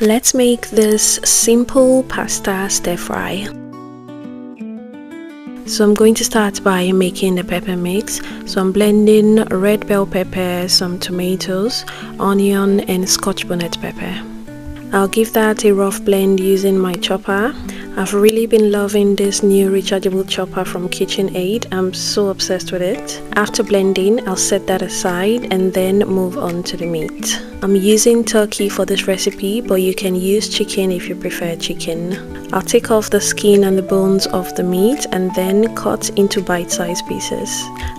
Let's make this simple pasta stir fry. So I'm going to start by making the pepper mix. So I'm blending red bell pepper, some tomatoes, onion and Scotch bonnet pepper. I'll give that a rough blend using my chopper. I've really been loving this new rechargeable chopper from KitchenAid. I'm so obsessed with it. After blending, I'll set that aside and then move on to the meat. I'm using turkey for this recipe, but you can use chicken if you prefer chicken. I'll take off the skin and the bones of the meat and then cut into bite-sized pieces.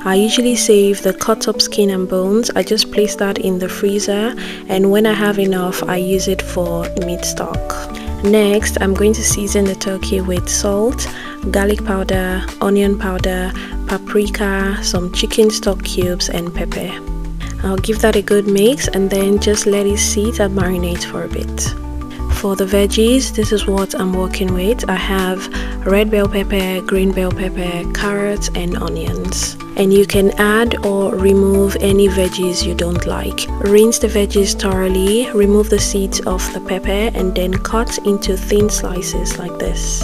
I usually save the cut up skin and bones. I just place that in the freezer, and when I have enough, I use it for meat stock. Next, I'm going to season the turkey with salt, garlic powder, onion powder, paprika, some chicken stock cubes and pepper. I'll give that a good mix and then just let it sit and marinate for a bit. For the veggies, this is what I'm working with. I have red bell pepper, green bell pepper, carrots and onions. And you can add or remove any veggies you don't like. Rinse the veggies thoroughly, remove the seeds of the pepper and then cut into thin slices like this.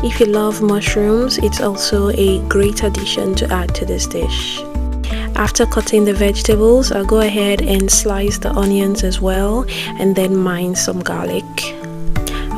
If you love mushrooms, it's also a great addition to add to this dish. After cutting the vegetables, I'll go ahead and slice the onions as well and then mince some garlic.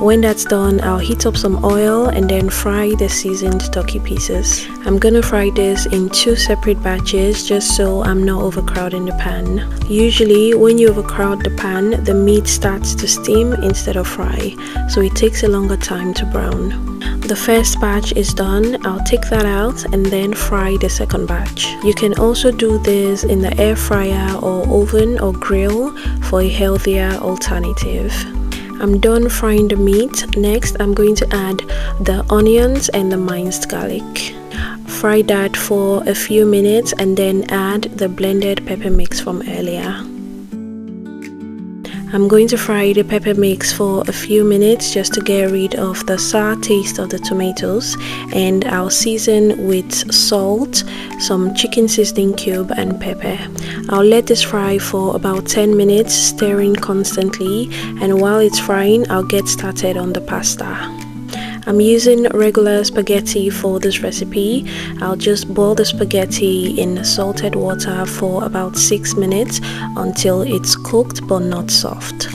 When that's done, I'll heat up some oil and then fry the seasoned turkey pieces. I'm gonna fry this in 2 separate batches just so I'm not overcrowding the pan. Usually when you overcrowd the pan, the meat starts to steam instead of fry, so it takes a longer time to brown. The first batch is done. I'll take that out and then fry the second batch. You can also do this in the air fryer or oven or grill for a healthier alternative. I'm done frying the meat. Next, I'm going to add the onions and the minced garlic. Fry that for a few minutes and then add the blended pepper mix from earlier. I'm going to fry the pepper mix for a few minutes just to get rid of the sour taste of the tomatoes, and I'll season with salt, some chicken seasoning cube and pepper. I'll let this fry for about 10 minutes, stirring constantly, and while it's frying, I'll get started on the pasta. I'm using regular spaghetti for this recipe. I'll just boil the spaghetti in salted water for about 6 minutes until it's cooked but not soft.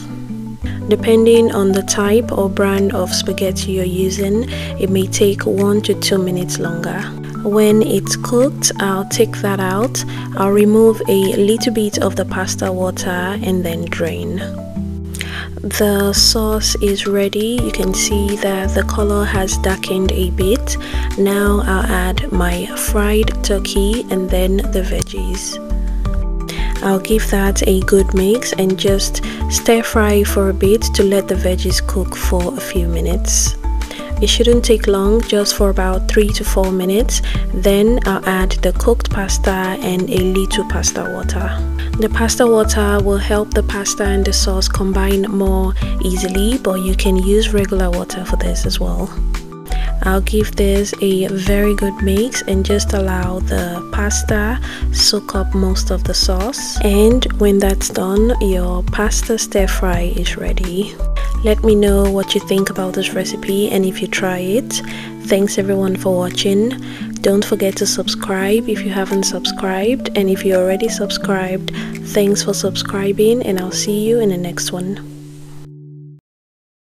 Depending on the type or brand of spaghetti you're using, it may take 1 to 2 minutes longer. When it's cooked, I'll take that out. I'll remove a little bit of the pasta water and then drain. The sauce is ready. You can see that the color has darkened a bit. Now I'll add my fried turkey and then the veggies. I'll give that a good mix and just stir fry for a bit to let the veggies cook for a few minutes. It shouldn't take long, just for about 3 to 4 minutes. Then I'll add the cooked pasta and a little pasta water. The pasta water will help the pasta and the sauce combine more easily, but you can use regular water for this as well. I'll give this a very good mix and just allow the pasta soak up most of the sauce. And when that's done, your pasta stir fry is ready. Let me know what you think about this recipe and if you try it. Thanks everyone for watching. Don't forget to subscribe if you haven't subscribed, and if you're already subscribed, thanks for subscribing, and I'll see you in the next one.